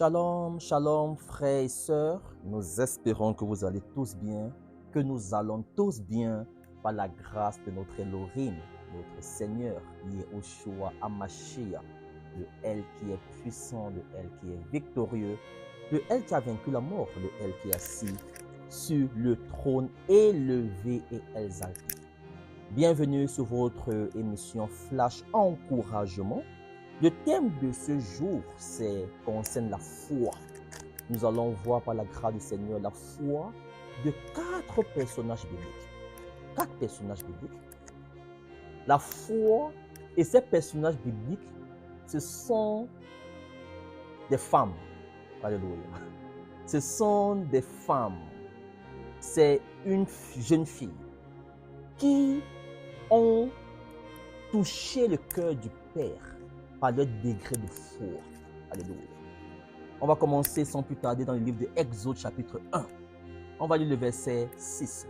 Shalom, shalom, frères et sœurs. Nous espérons que vous allez tous bien, que nous allons tous bien par la grâce de notre Elohim, notre Seigneur, Yehoshua HaMashiach, de Elle qui est puissant, de Elle qui est victorieux, de Elle qui a vaincu la mort, de Elle qui est assis sur le trône élevé et exalté. Bienvenue sur votre émission Flash Encouragement. Le thème de ce jour concerne la foi. Nous allons voir par la grâce du Seigneur la foi de 4 personnages bibliques. 4 personnages bibliques. La foi et ces personnages bibliques, ce sont des femmes. Alléluia. Ce sont des femmes. C'est une jeune fille qui ont touché le cœur du Père par leur degré de foi. Alléluia. On va commencer sans plus tarder dans le livre de Exode chapitre 1. On va lire le verset 6.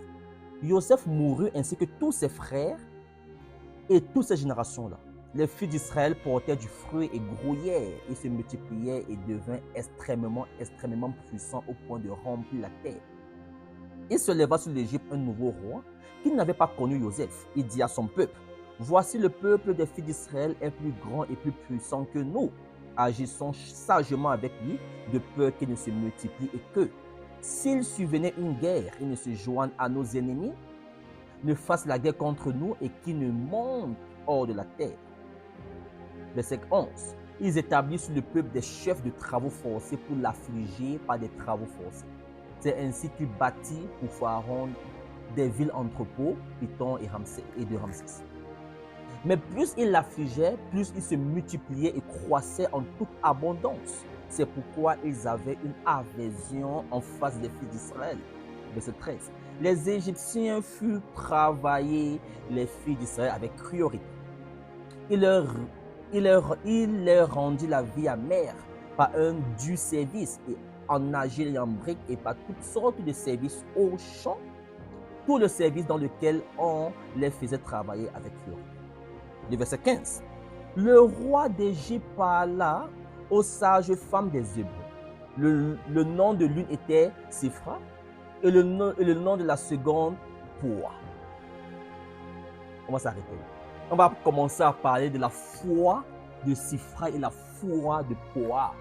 Joseph mourut ainsi que tous ses frères et toutes ces générations-là. Les fils d'Israël portaient du fruit et grouillaient et se multipliaient et devinrent extrêmement puissants au point de remplir la terre. Il se leva sur l'Égypte un nouveau roi qui n'avait pas connu Joseph. Il dit à son peuple: voici le peuple des fils d'Israël est plus grand et plus puissant que nous. Agissons sagement avec lui, de peur qu'il ne se multiplie et que, s'il survenait une guerre, il ne se joigne à nos ennemis, ne fasse la guerre contre nous et qu'il ne monte hors de la terre. Verset 11. Ils établissent sur le peuple des chefs de travaux forcés pour l'affliger par des travaux forcés. C'est ainsi qu'il bâtit pour Pharaon des villes entrepôts, Python et de Ramsès. Mais plus il l'affligeait, plus il se multipliait et croissait en toute abondance. C'est pourquoi ils avaient une aversion en face des fils d'Israël. Verset 13. Les Égyptiens furent travailler les fils d'Israël avec cruauté. Il leur rendit la vie amère par un dur service et en argile et en briques et par toutes sortes de services au champ, tout le service dans lequel on les faisait travailler avec cruauté. Le verset 15. Le roi d'Égypte parla aux sages femmes des Hébreux. Le nom de l'une était Siphra et le nom de la seconde Poua. On va s'arrêter là. On va commencer à parler de la foi de Siphra et la foi de Poua,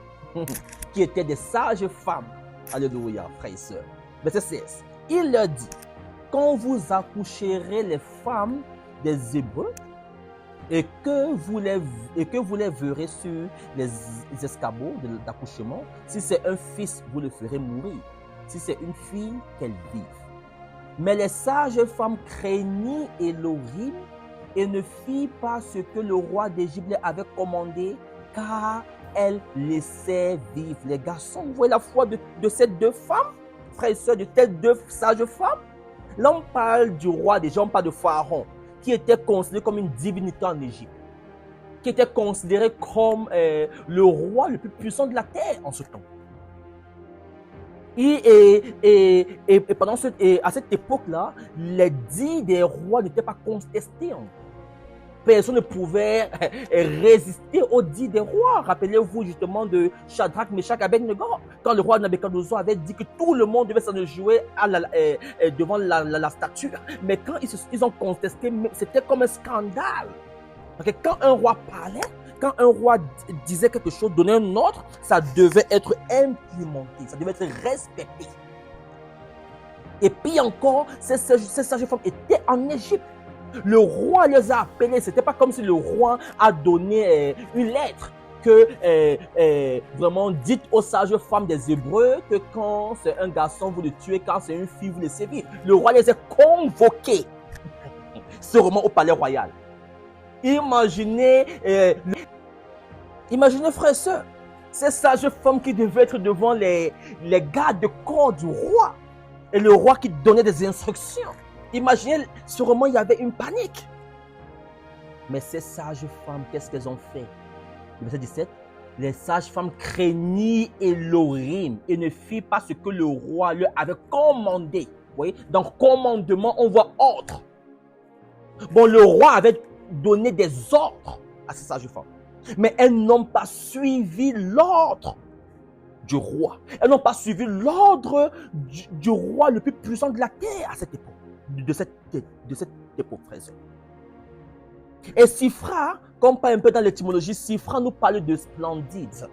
qui étaient des sages femmes. Alléluia, frères et sœurs. Verset 16. Il leur dit: quand vous accoucherez les femmes des Hébreux, et que vous les verrez sur les escabeaux d'accouchement, si c'est un fils, vous le ferez mourir. Si c'est une fille, qu'elle vive. Mais les sages femmes craignirent Elohim et ne firent pas ce que le roi d'Égypte leur avait commandé, car elles laissaient vivre les garçons. Vous voyez la foi de ces 2 femmes, frères et sœurs, de telles 2 sages femmes. Là, on parle du roi d'Égypte, on parle de Pharaon, qui était considéré comme une divinité en Égypte, qui était considéré comme le roi le plus puissant de la terre en ce temps. À cette époque-là, les dits des rois n'étaient pas contestés. Personne ne pouvait résister aux dits des rois. Rappelez-vous justement de Shadrach, Meshach, Abednego, quand le roi Nabuchodonosor avait dit que tout le monde devait s'en jouer devant la statue. Mais quand ils ont contesté, c'était comme un scandale. Parce que quand un roi parlait, quand un roi disait quelque chose, donnait un ordre, ça devait être implémenté, ça devait être respecté. Et puis encore, ces sages femmes étaient en Égypte. Le roi les a appelés. Ce n'était pas comme si le roi a donné une lettre que vraiment dites aux sages femmes des Hébreux que quand c'est un garçon, vous le tuez, quand c'est une fille, vous le sévez. Le roi les a convoqués sûrement au palais royal. Imaginez, frères et sœurs, ces sages femmes qui devaient être devant les gardes de corps du roi et le roi qui donnait des instructions. Imaginez, sûrement il y avait une panique. Mais ces sages femmes, qu'est-ce qu'elles ont fait? Le verset 17. Les sages femmes craignirent Elohim et ne firent pas ce que le roi leur avait commandé. Vous voyez? Donc, commandement, on voit ordre. Bon, le roi avait donné des ordres à ces sages femmes. Mais elles n'ont pas suivi l'ordre du roi. Elles n'ont pas suivi l'ordre du roi le plus puissant de la terre à cette époque. De cette époque, frères et sœurs. Et Sifra, comme pas un peu dans l'étymologie, Sifra nous parle de splendide.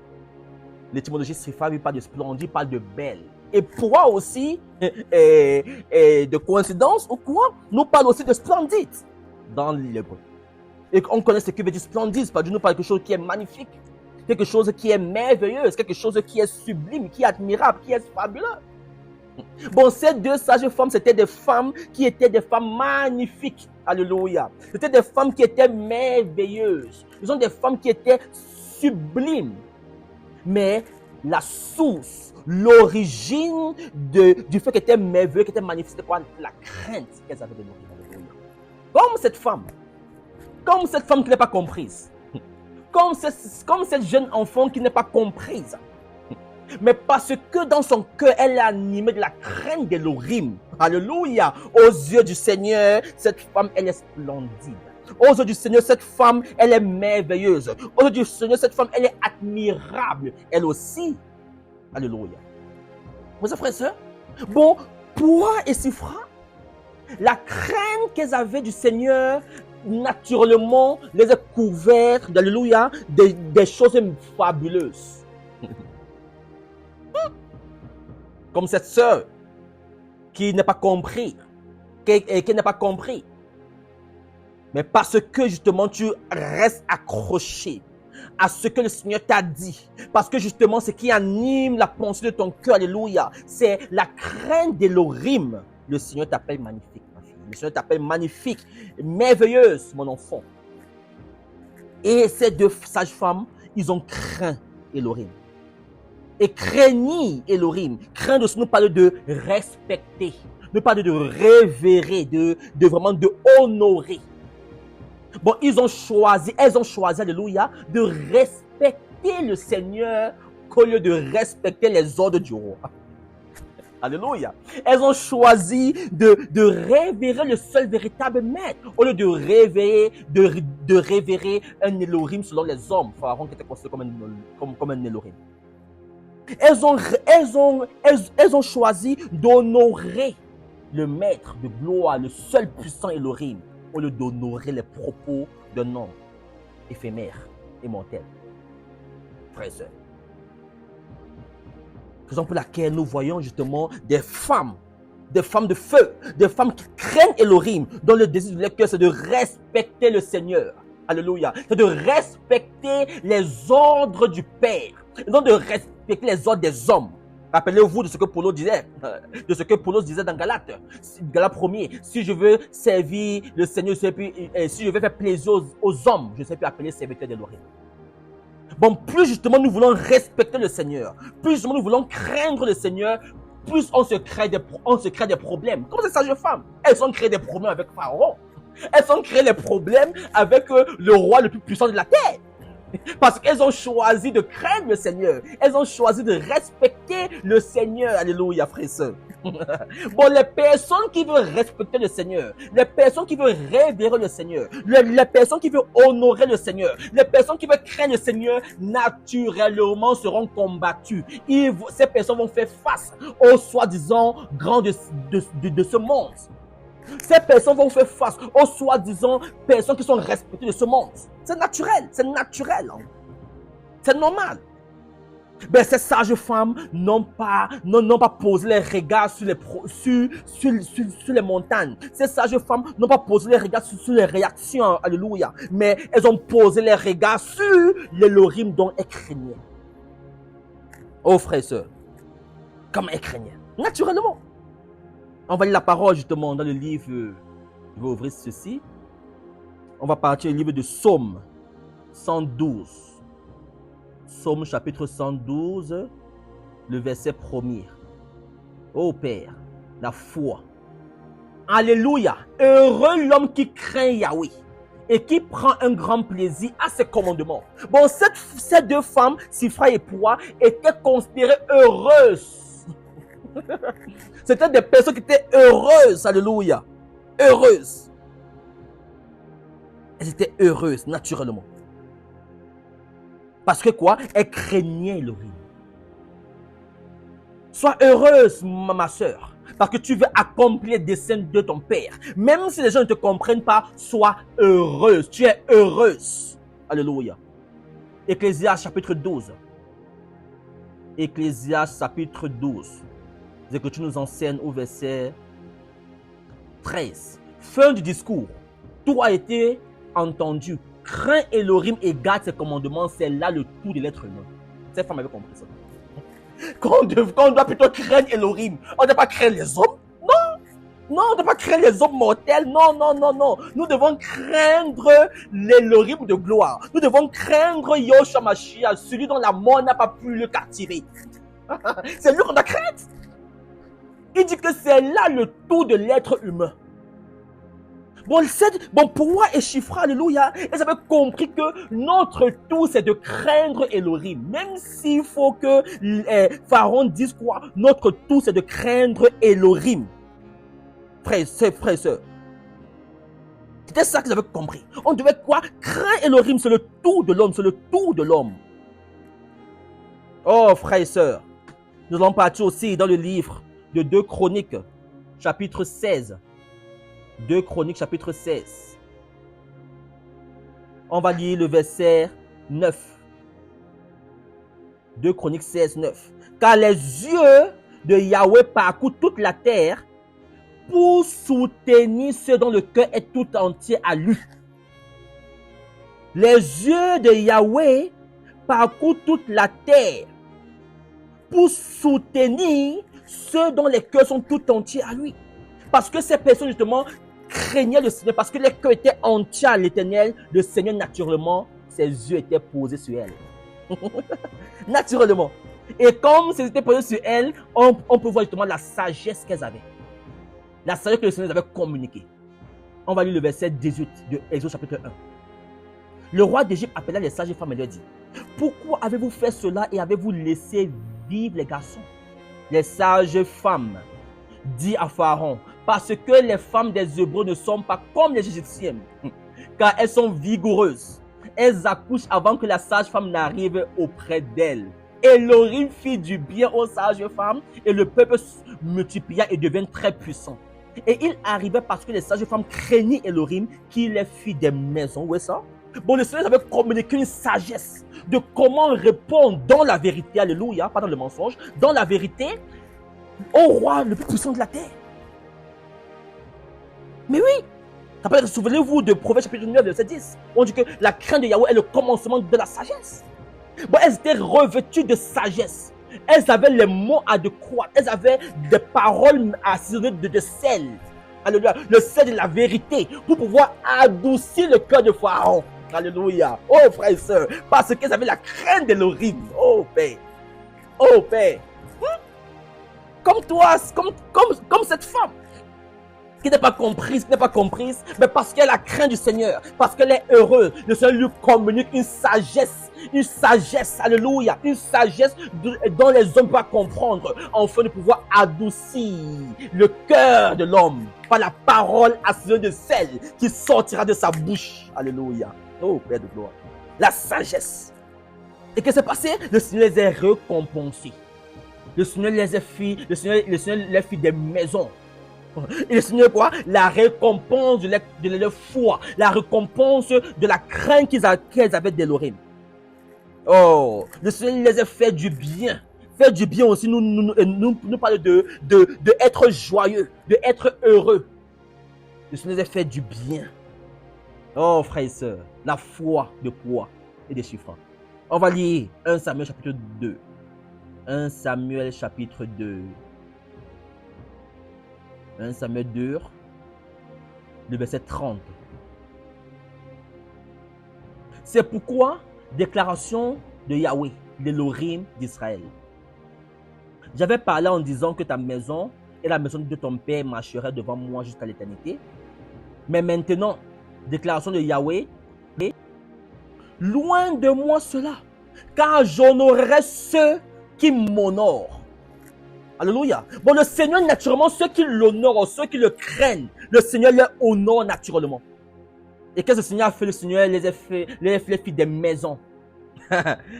L'étymologie Sifra lui parle de splendide, parle de belle. Et Pourra aussi, et de coïncidence ou quoi, nous parle aussi de splendide dans l'hébreu. Et on connaît ce que veut dire splendide, parce que nous parle de quelque chose qui est magnifique, quelque chose qui est merveilleux, quelque chose qui est sublime, qui est admirable, qui est fabuleux. Bon, ces deux sages femmes, c'était des femmes qui étaient des femmes magnifiques. Alléluia. C'était des femmes qui étaient merveilleuses. Ce sont des femmes qui étaient sublimes. Mais la source, l'origine du fait qu'elles étaient merveilleuses, qu'elles étaient magnifiques, c'était quoi? La crainte qu'elles avaient de nous. Alléluia. Comme cette femme qui n'est pas comprise. Comme cette jeune enfant qui n'est pas comprise. Mais parce que dans son cœur, elle est animée de la crainte d'Élohim. Alléluia. Aux yeux du Seigneur, cette femme, elle est splendide. Aux yeux du Seigneur, cette femme, elle est merveilleuse. Aux yeux du Seigneur, cette femme, elle est admirable. Elle aussi. Alléluia. Vous savez, frères et sœurs? Bon, Pourra et Sifra, la crainte qu'elles avaient du Seigneur, naturellement, les a couvertes, alléluia, des choses fabuleuses. Comme cette sœur qui n'a pas compris, qui n'a pas compris. Mais parce que justement tu restes accroché à ce que le Seigneur t'a dit, parce que justement ce qui anime la pensée de ton cœur, alléluia, c'est la crainte d'Élohim. Le Seigneur t'appelle magnifique, ma fille. Le Seigneur t'appelle magnifique, merveilleuse, mon enfant. Et ces deux sages-femmes, ils ont craint Élohim. Et craignit Élohim. Craindre, nous parle de respecter, nous parle de révérer, de vraiment de honorer. Bon, elles ont choisi, alléluia, de respecter le Seigneur qu'au lieu de respecter les ordres du roi. Alléluia. Elles ont choisi de révérer le seul véritable maître au lieu de révérer un Élohim selon les hommes. Pharaon qui était considéré comme un Élohim. Elles ont choisi d'honorer le maître de gloire, le seul puissant Élohim, au lieu d'honorer les propos d'un homme éphémère et mortel. Frères et sœurs. Raison pour laquelle nous voyons justement des femmes de feu, des femmes qui craignent Élohim, dont le désir de leur cœur, c'est de respecter le Seigneur. Alléluia. C'est de respecter les ordres du Père, non de respecter les ordres des hommes. Rappelez-vous de ce que Paulo disait, dans Galates 1er. Si je veux servir le Seigneur, si je veux faire plaisir aux hommes, je ne sais plus appeler serviteur d'Élohim. Bon, plus justement nous voulons respecter le Seigneur, plus justement nous voulons craindre le Seigneur, plus on se crée des problèmes. Comme ces sages femmes, elles ont créé des problèmes avec Pharaon. Elles ont créé des problèmes avec le roi le plus puissant de la terre. Parce qu'elles ont choisi de craindre le Seigneur. Elles ont choisi de respecter le Seigneur. Alléluia, frères et sœurs. Bon, les personnes qui veulent respecter le Seigneur, les personnes qui veulent révérer le Seigneur, les personnes qui veulent honorer le Seigneur, les personnes qui veulent craindre le Seigneur, naturellement seront combattues. Ces personnes vont faire face aux soi-disant grands de ce monde. Ces personnes vont faire face aux soi-disant personnes qui sont respectées de ce monde. C'est naturel, hein. C'est normal. Ben, ces sages femmes n'ont pas posé les regards sur les montagnes. Ces sages femmes n'ont pas posé les regards sur les réactions, alléluia. Mais elles ont posé les regards sur l'Élohim dont elles craignaient. Oh frères et sœurs, comme elles craignaient, naturellement. On va lire la parole justement dans le livre, je vais ouvrir ceci. On va partir du livre de Psaume 112. Psaume chapitre 112, le verset 1er. Ô Père, la foi. Alléluia. Heureux l'homme qui craint Yahweh et qui prend un grand plaisir à ses commandements. Bon, ces deux femmes, Sifra et Pourra, étaient considérées heureuses. C'était des personnes qui étaient heureuses, alléluia, heureuses. Elles étaient heureuses, naturellement. Parce que quoi? Elles craignaient Élohim. Sois heureuse, ma soeur, parce que tu veux accomplir les desseins de ton Père. Même si les gens ne te comprennent pas, sois heureuse. Tu es heureuse. Alléluia. Ecclésiaste chapitre 12. Ecclésiaste chapitre 12. C'est que tu nous enseignes au verset 13. Fin du discours. Tout a été entendu. Crains Elohim et garde ses commandements. C'est là le tout de l'être humain. Cette femme avait compris ça. Qu'on doit plutôt craindre Elohim. On ne doit pas craindre les hommes. Non. Non, on ne doit pas craindre les hommes mortels. Non, non, non, non. Nous devons craindre l'Elohim de gloire. Nous devons craindre Yoshua Mashiach, celui dont la mort n'a pas pu le captiver. C'est lui qu'on doit craindre. Il dit que c'est là le tout de l'être humain. Bon, Pourquoi et Shifra, alléluia, ils avaient compris que notre tout, c'est de craindre Elohim. Même s'il faut que Pharaon dise quoi, notre tout, c'est de craindre Elohim. Frères et sœurs. C'était ça qu'ils avaient compris. On devait quoi? Craindre Elohim, c'est le tout de l'homme, c'est le tout de l'homme. Oh, frères et sœurs, nous allons partir aussi dans le livre de 2 Chroniques, chapitre 16. 2 Chroniques, chapitre 16. On va lire le verset 9. 2 Chroniques 16, 9. Car les yeux de Yahweh parcourent toute la terre pour soutenir ceux dont le cœur est tout entier à lui. Les yeux de Yahweh parcourent toute la terre pour soutenir ceux dont les cœurs sont tout entiers à lui. Parce que ces personnes, justement, craignaient le Seigneur, parce que les cœurs étaient entiers à l'Éternel, le Seigneur, naturellement, ses yeux étaient posés sur elle. Naturellement. Et comme ils étaient posés sur elle, on peut voir justement la sagesse qu'elles avaient. La sagesse que le Seigneur avait communiquée. On va lire le verset 18 de Exode chapitre 1. Le roi d'Égypte appela les sages femmes et leur dit: pourquoi avez-vous fait cela et avez-vous laissé vivre les garçons? Les sages femmes dit à Pharaon: parce que les femmes des Hébreux ne sont pas comme les Égyptiennes, car elles sont vigoureuses. Elles accouchent avant que la sage-femme n'arrive auprès d'elles. Elohim fit du bien aux sages femmes et le peuple multiplia et devint très puissant. Et il arrivait parce que les sages femmes craignaient Elohim qu'il les fit des maisons. Où est ça? Bon, le Seigneur avait communiqué une sagesse de comment répondre dans la vérité, alléluia, pas dans le mensonge, dans la vérité, au roi le plus puissant de la terre. Mais oui, souvenez-vous de Proverbe chapitre 9, verset 10. On dit que la crainte de Yahweh est le commencement de la sagesse. Bon, elles étaient revêtues de sagesse. Elles avaient les mots adéquats. Elles avaient des paroles assaisonnées de sel. Alléluia. Le sel de la vérité pour pouvoir adoucir le cœur de Pharaon. Alléluia. Oh, frères et sœurs. Parce qu'elles avaient la crainte d'Elohim. Oh, Père. Oh, Père. Comme toi, comme cette femme. Qui n'est pas comprise, mais parce qu'elle a la crainte du Seigneur, parce qu'elle est heureuse, le Seigneur lui communique une sagesse, alléluia, une sagesse dont les hommes peuvent comprendre, afin de pouvoir adoucir le cœur de l'homme par la parole assaisonnée de sel qui sortira de sa bouche, alléluia. Oh, Père de gloire, la sagesse. Et qu'est-ce qui s'est passé? Le Seigneur les a récompensés. Le Seigneur les a fait des maisons. Et le Seigneur quoi? La récompense de leur foi, la récompense de la crainte qu'elles avaient d'Elohim. Oh, le Seigneur les a fait du bien. Faire du bien aussi nous parle de être joyeux, de être heureux. Le Seigneur les a fait du bien. Oh, frères et sœurs, la foi de poids et des chiffres. On va lire 1 Samuel chapitre 2. 1 Samuel chapitre 2. 1 Samuel 2, le verset 30. C'est pourquoi, déclaration de Yahweh, l'Elohim d'Israël. J'avais parlé en disant que ta maison et la maison de ton père marcheraient devant moi jusqu'à l'éternité. Mais maintenant, déclaration de Yahweh, loin de moi cela, car j'honorerai ceux qui m'honorent. Alléluia. Bon, le Seigneur, naturellement, ceux qui l'honorent, ceux qui le craignent, le Seigneur les honore naturellement. Et qu'est-ce que le Seigneur a fait? Le Seigneur les a fait des maisons.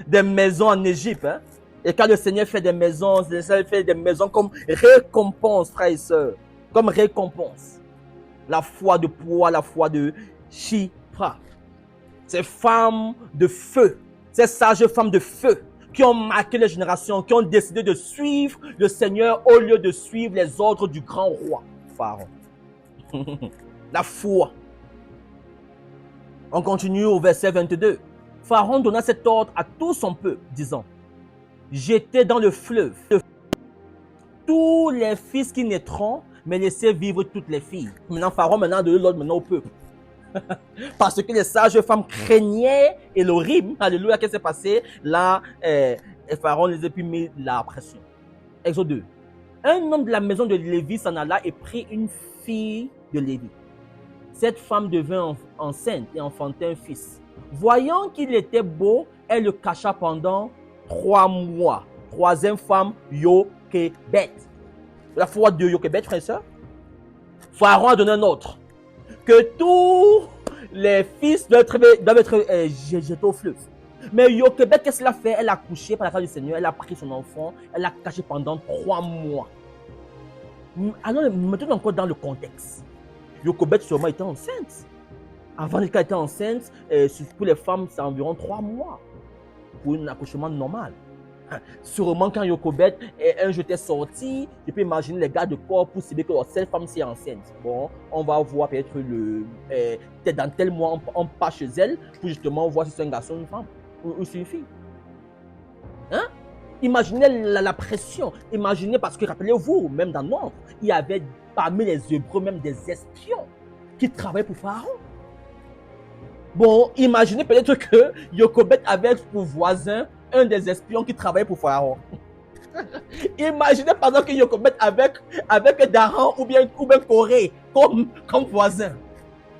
Des maisons en Égypte. Hein? Et quand le Seigneur fait des maisons, le Seigneur fait des maisons comme récompense, frères et sœurs. Comme récompense. La foi de poids, la foi de Shipra. Ces femmes de feu, ces sages femmes de feu qui ont marqué les générations, qui ont décidé de suivre le Seigneur au lieu de suivre les ordres du grand roi, Pharaon. La foi. On continue au verset 22. Pharaon donna cet ordre à tout son peuple, disant, jetez dans le fleuve tous les fils qui naîtront, mais laissez vivre toutes les filles. Maintenant, Pharaon, maintenant, donne l'ordre maintenant au peuple. Parce que les sages femmes craignaient Elohim. Alléluia, qu'est-ce qui s'est passé? Là, Pharaon les a puis mis la pression. Exode 2. Un homme de la maison de Lévi s'en alla et prit une fille de Lévi. Cette femme devint enceinte et enfantait un fils. Voyant qu'il était beau, elle le cacha pendant 3 mois. Troisième femme, Yochebed. La foi de Yochebed, frère et soeur. Pharaon a donné un autre. Que tous les fils doivent être jetés au fleuve. Mais Yochebed, qu'est-ce qu'elle a fait? Elle a couché par la grâce du Seigneur, elle a pris son enfant, elle l'a caché pendant 3 mois. Alors, mettons encore dans le contexte. Yochebed sûrement était enceinte. Avant qu'elle était enceinte, pour les femmes, c'est environ 3 mois pour un accouchement normal. Sûrement quand Yochebed un jour était sorti, je peux imaginer les gars de corps pour savoir que cette femme c'est enceinte. Bon, on va voir peut-être peut-être dans tel mois on part chez elle pour justement voir si c'est un garçon ou une femme ou c'est une fille. Hein? Imaginez la pression. Imaginez parce que rappelez-vous, même dans Nombre, il y avait parmi les Hébreux même des espions qui travaillaient pour Pharaon. Bon, imaginez peut-être que Yochebed avait pour voisin un des espions qui travaillait pour Pharaon. Imaginez par exemple que Yochebed avec Daran ou bien Corée comme voisin.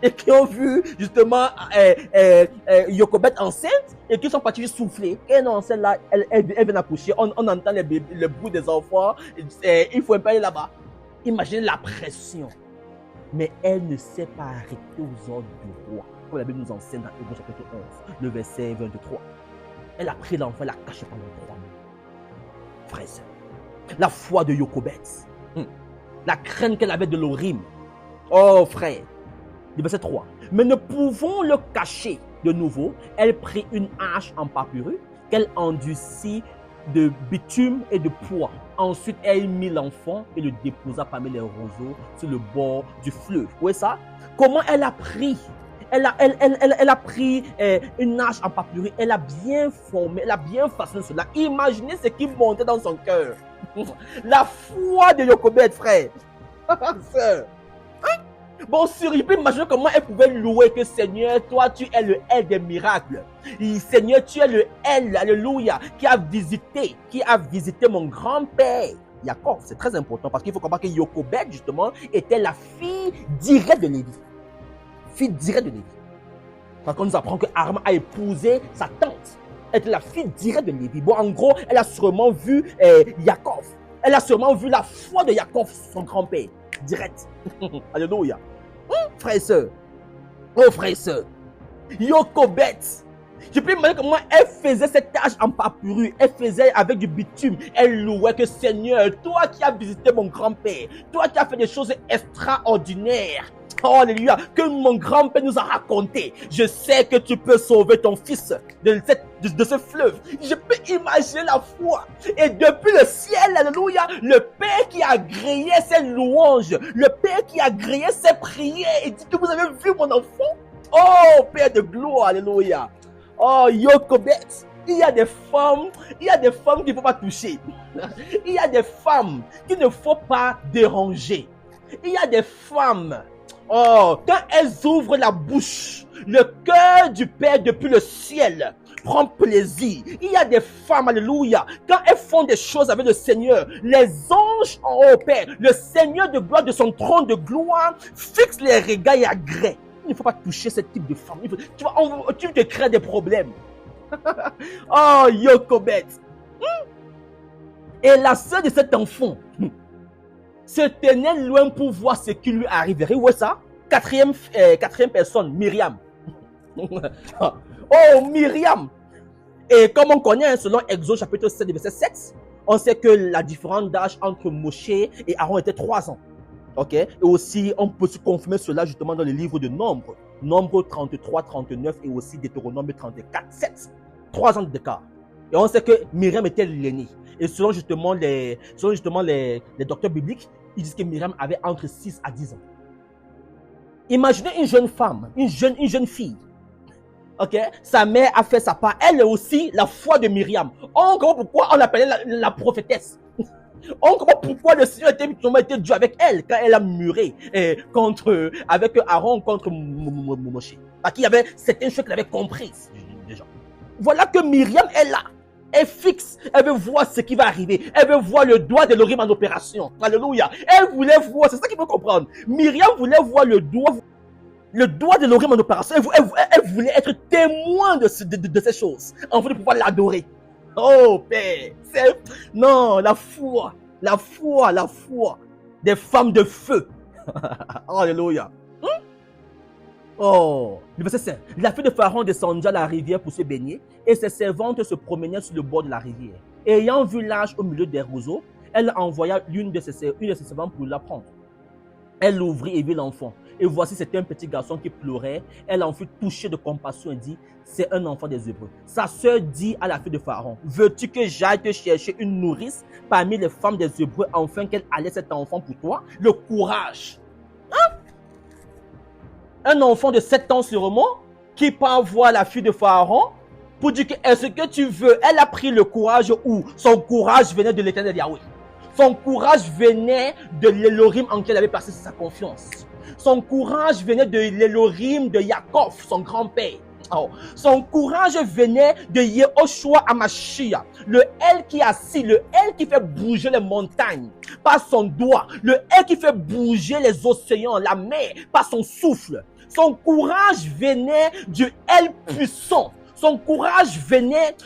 Et qui ont vu justement Yochebed enceinte et qui sont partis souffler. Et non, celle-là, elle vient accoucher. On entend le bruit des enfants. Il faut un peu aller là-bas. Imaginez la pression. Mais elle ne s'est pas arrêtée aux ordres du roi. Comme la Bible nous enseigne dans Hébreux chapitre 11, le verset 23. Elle a pris l'enfant, elle l'a caché pendant 3 mois. Frère et sœur, la foi de Yochebed, la crainte qu'elle avait de l'Orim. Oh frère, le verset 3. Mais ne pouvons le cacher de nouveau, elle prit une hache en papyrus qu'elle endurcit de bitume et de poids. Ensuite, elle mit l'enfant et le déposa parmi les roseaux sur le bord du fleuve. Vous voyez ça? Comment elle a pris? Elle a pris une hache en papyrus, elle a bien formé, elle a bien façonné cela. Imaginez ce qui montait dans son cœur. La foi de Yochebed, frère. Bon, je peux imaginer comment elle pouvait louer que Seigneur, toi tu es le L des miracles. Et Seigneur, tu es le L, alléluia, qui a visité mon grand-père. Jacob, c'est très important parce qu'il faut comprendre que Yochebed, justement, était la fille directe de Lévi. Fille directe de Lévi. Parce qu'on nous apprend que Aram a épousé sa tante. Elle était la fille directe de Lévi. Bon, en gros, elle a sûrement vu Jacob. Elle a sûrement vu la foi de Jacob, son grand-père. Direct. Alléluia. Frères et sœurs. Oh, frères et sœurs. Yochebed. Je peux imaginer comment elle faisait cette tâche en papyrus. Elle faisait avec du bitume. Elle louait que Seigneur, toi qui as visité mon grand-père, toi qui as fait des choses extraordinaires. Oh, alléluia, que mon grand-père nous a raconté. Je sais que tu peux sauver ton fils de ce fleuve. Je peux imaginer la foi. Et depuis le ciel, alléluia, le Père qui a grillé ses louanges, le Père qui a grillé ses prières et dit que vous avez vu mon enfant. Oh, Père de gloire, alléluia. Oh, Yochebed. Il y a des femmes qu'il ne faut pas toucher. Il y a des femmes qu'il ne faut pas déranger. Il y a des femmes. Oh, quand elles ouvrent la bouche, le cœur du Père depuis le ciel prend plaisir. Il y a des femmes, alléluia, quand elles font des choses avec le Seigneur, les anges en haut, Père, le Seigneur de gloire de son trône de gloire fixe les regards et agrée. Il ne faut pas toucher ce type de femme. Tu te crées des problèmes. Oh, Yochebed. Et la sœur de cet enfant se tenait loin pour voir ce qui lui arriverait. Où est ça? Quatrième personne, Myriam. Oh, Myriam. Et comme on connaît, hein, selon Exode chapitre 7, verset 7, on sait que la différence d'âge entre Moshe et Aaron était 3 ans. Ok? Et aussi, on peut se confirmer cela justement dans les livres de Nombre. Nombre 33, 39 et aussi Deutéronome 34, 7. 3 ans d'écart. Et on sait que Myriam était l'aînée. Et selon justement les docteurs bibliques, ils disent que Myriam avait entre 6 à 10 ans. Imaginez une jeune femme, une jeune fille. Ok, sa mère a fait sa part. Elle est aussi la foi de Myriam. On comprend pourquoi on l'appelait la prophétesse. On comprend pourquoi le Seigneur était Dieu avec elle quand elle a muré avec Aaron contre Moshe. Parce qu'il y avait certaines choses qu'elle avait comprises déjà. Voilà que Myriam est là. Elle fixe, elle veut voir ce qui va arriver. Elle veut voir le doigt d'Elohim en opération. Alléluia. Elle voulait voir, c'est ça qu'il faut comprendre. Myriam voulait voir le doigt de l'Elohim en opération. Elle voulait être témoin de ces choses, afin de pouvoir l'adorer. Oh Père, non, la foi des femmes de feu. Alléluia. Oh, le verset 5. La fille de Pharaon descendit à la rivière pour se baigner, et ses servantes se promenaient sur le bord de la rivière. Et ayant vu l'âge au milieu des roseaux, elle envoya une de ses servantes pour la prendre. Elle l'ouvrit et vit l'enfant. Et voici, c'était un petit garçon qui pleurait. Elle en fut touchée de compassion et dit, c'est un enfant des Hébreux. Sa sœur dit à la fille de Pharaon, veux-tu que j'aille te chercher une nourrice parmi les femmes des Hébreux, afin qu'elle allait cet enfant pour toi? Le courage. Hein? Un enfant de 7 ans sûrement, qui part voir la fille de Pharaon, pour dire que, est-ce que tu veux? Elle a pris le courage où? Son courage venait de l'Éternel Yahweh. Son courage venait de l'Elohim en qui elle avait placé sa confiance. Son courage venait de l'Elohim de Jacob, son grand-père. Oh. Son courage venait de Yehoshua Hamashiach, le El qui est assis, le El qui fait bouger les montagnes par son doigt, le El qui fait bouger les océans, la mer par son souffle. Son courage venait du El puissant. Son courage venait,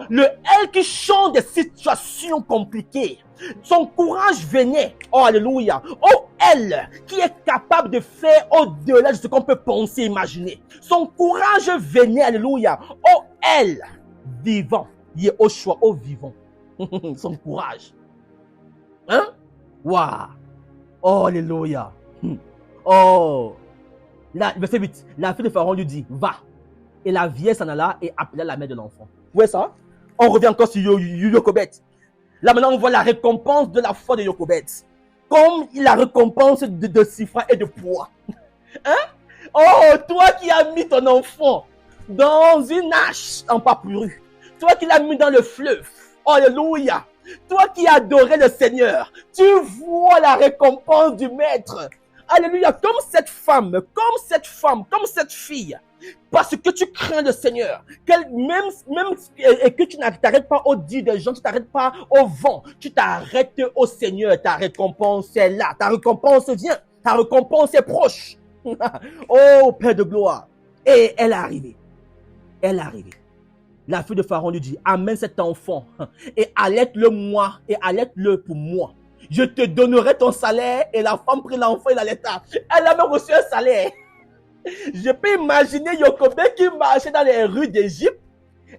le El qui change des situations compliquées. Son courage venait, alléluia, Elle qui est capable de faire au-delà de ce qu'on peut penser, imaginer. Son courage venait, alléluia, Elle vivant, Yehoshua, vivant. Son courage. Hein? Waouh. Alléluia. Là, verset 8, la fille de Pharaon lui dit, va. Et la vieille s'en alla et appela la mère de l'enfant. Vous voyez ça? On revient encore sur Jochebed. Là maintenant on voit la récompense de la foi de Jochebed. Comme la récompense de Sifra et de Poua. Hein? Toi qui as mis ton enfant dans une hache en papyrus. Toi qui l'as mis dans le fleuve. Alléluia. Toi qui adorais le Seigneur. Tu vois la récompense du maître. Alléluia. Comme cette femme, comme cette fille. Parce que tu crains le Seigneur, et que tu n'arrêtes pas au dit des gens, tu t'arrêtes pas au vent, tu t'arrêtes au Seigneur, ta récompense est là, ta récompense vient, ta récompense est proche. Oh Père de gloire. Et elle est arrivée. La fille de Pharaon lui dit, amène cet enfant et allaite-le moi et allaite-le pour moi. Je te donnerai ton salaire. Et la femme prit l'enfant et l'allaita. Elle a même reçu un salaire. Je peux imaginer Jochebed qui marchait dans les rues d'Égypte.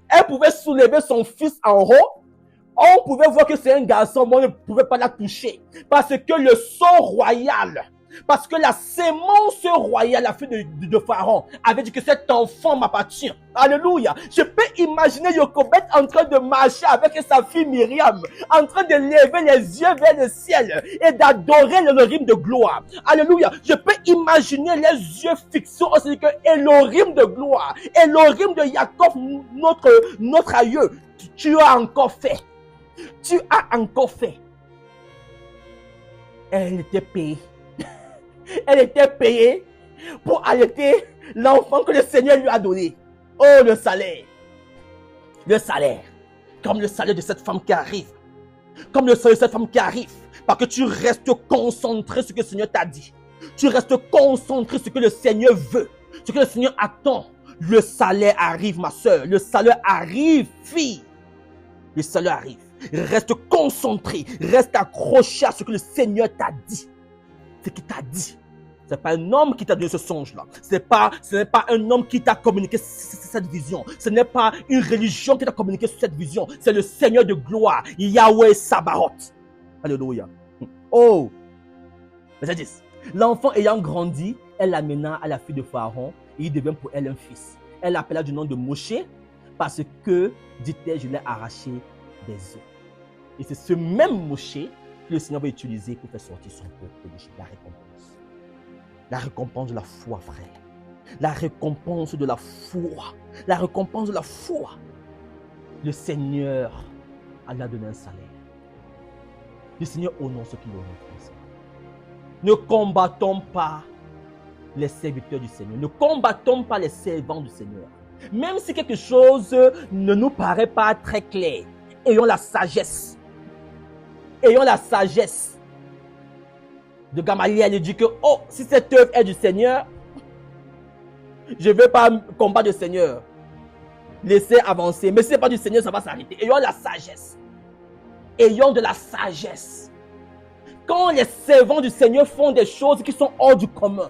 Elle pouvait soulever son fils en haut. On pouvait voir que c'est un garçon, mais on ne pouvait pas la toucher. Parce que le sang royal, parce que la sémence royale, la fille de Pharaon, avait dit que cet enfant m'appartient. Alléluia. Je peux imaginer Jochebed en train de marcher avec sa fille Myriam, en train de lever les yeux vers le ciel et d'adorer l'Elohim de gloire. Alléluia. Je peux imaginer les yeux fixés aussi que Elohim de gloire, Elohim de Jacob, notre aïeux. Tu as encore fait. Tu as encore fait. Elle était payée. Elle était payée pour allaiter l'enfant que le Seigneur lui a donné. Oh, le salaire. Le salaire. Comme le salaire de cette femme qui arrive. Comme le salaire de cette femme qui arrive. Parce que tu restes concentré sur ce que le Seigneur t'a dit. Tu restes concentré sur ce que le Seigneur veut. Ce que le Seigneur attend. Le salaire arrive, ma soeur. Le salaire arrive, fille. Le salaire arrive. Reste concentré. Reste accroché à ce que le Seigneur t'a dit. Ce qu'il t'a dit. Ce n'est pas un homme qui t'a donné ce songe-là. Ce n'est pas un homme qui t'a communiqué cette vision. Ce n'est pas une religion qui t'a communiqué cette vision. C'est le Seigneur de gloire, Yahweh Sabaoth. Alléluia. Oh! Verset 10. L'enfant ayant grandi, elle l'amena à la fille de Pharaon et il devint pour elle un fils. Elle l'appela du nom de Moshe parce que, dit-elle, je l'ai arraché des eaux. Et c'est ce même Moshe que le Seigneur va utiliser pour faire sortir son peuple de la récompense. La récompense de la foi, frère. La récompense de la foi. La récompense de la foi. Le Seigneur Allah donné un salaire. Le Seigneur honore ce qu'il honore. Ne combattons pas les serviteurs du Seigneur. Ne combattons pas les servants du Seigneur. Même si quelque chose ne nous paraît pas très clair, ayons la sagesse. Ayons la sagesse de Gamaliel. Il dit que, oh, si cette œuvre est du Seigneur, je ne veux pas combattre le Seigneur. Laissez avancer. Mais si ce n'est pas du Seigneur, ça va s'arrêter. Ayons la sagesse. Ayons de la sagesse. Quand les servants du Seigneur font des choses qui sont hors du commun,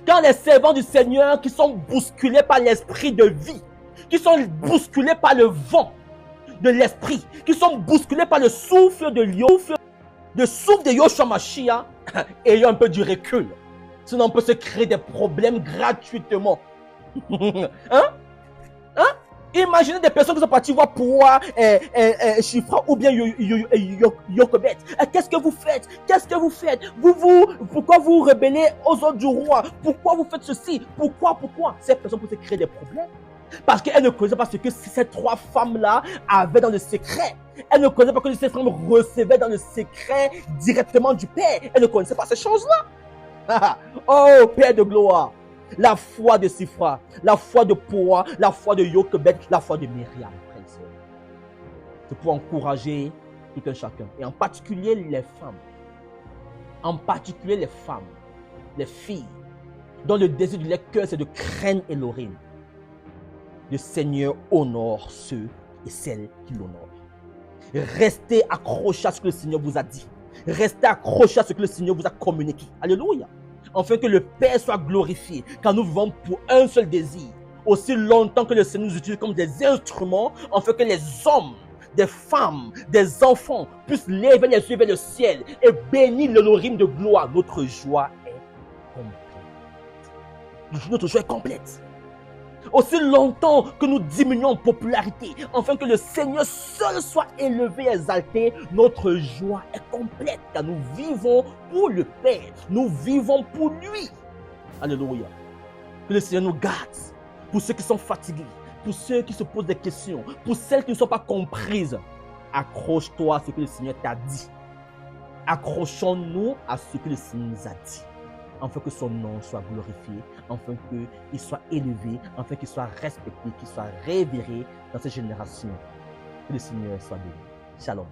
quand les servants du Seigneur qui sont bousculés par l'esprit de vie, qui sont bousculés par le vent de l'esprit, qui sont bousculés par le souffle de Yoshua Mashiach, ayant un peu du recul. Sinon on peut se créer des problèmes gratuitement. Hein? Imaginez des personnes qui sont parties voir Poua, Shifra ou bien Yokobet. Qu'est-ce que vous faites? Qu'est-ce que vous faites? Pourquoi vous rebellez aux ordres du roi? Pourquoi vous faites ceci? Pourquoi? Ces personnes peuvent se créer des problèmes. Parce qu'elles ne connaissaient pas ce que ces trois femmes-là avaient dans le secret. Elles ne connaissaient pas que ces femmes recevaient dans le secret directement du Père. Elles ne connaissaient pas ces choses-là. Oh, Père de gloire. La foi de Sifra, la foi de Poua, la foi de Yokebed, la foi de Myriam. C'est pour encourager tout un chacun. Et en particulier les femmes. En particulier les femmes, les filles, dont le désir de leur cœur c'est de craindre Elohim. Le Seigneur honore ceux et celles qui l'honorent. Restez accrochés à ce que le Seigneur vous a dit. Restez accrochés à ce que le Seigneur vous a communiqué. Alléluia. Afin que le Père soit glorifié, car nous vivons pour un seul désir. Aussi longtemps que le Seigneur nous utilise comme des instruments, afin que les hommes, des femmes, des enfants puissent lever les yeux vers le ciel et bénir l'Elohim de gloire. Notre joie est complète. Notre joie est complète. Aussi longtemps que nous diminuons en popularité, afin que le Seigneur seul soit élevé et exalté, notre joie est complète, car nous vivons pour le Père, nous vivons pour lui. Alléluia. Que le Seigneur nous garde, pour ceux qui sont fatigués, pour ceux qui se posent des questions, pour celles qui ne sont pas comprises. Accroche-toi à ce que le Seigneur t'a dit. Accrochons-nous à ce que le Seigneur nous a dit, afin que son nom soit glorifié, afin qu'il soit élevé, afin qu'il soit respecté, qu'il soit révéré dans cette génération. Que le Seigneur soit béni. Shalom.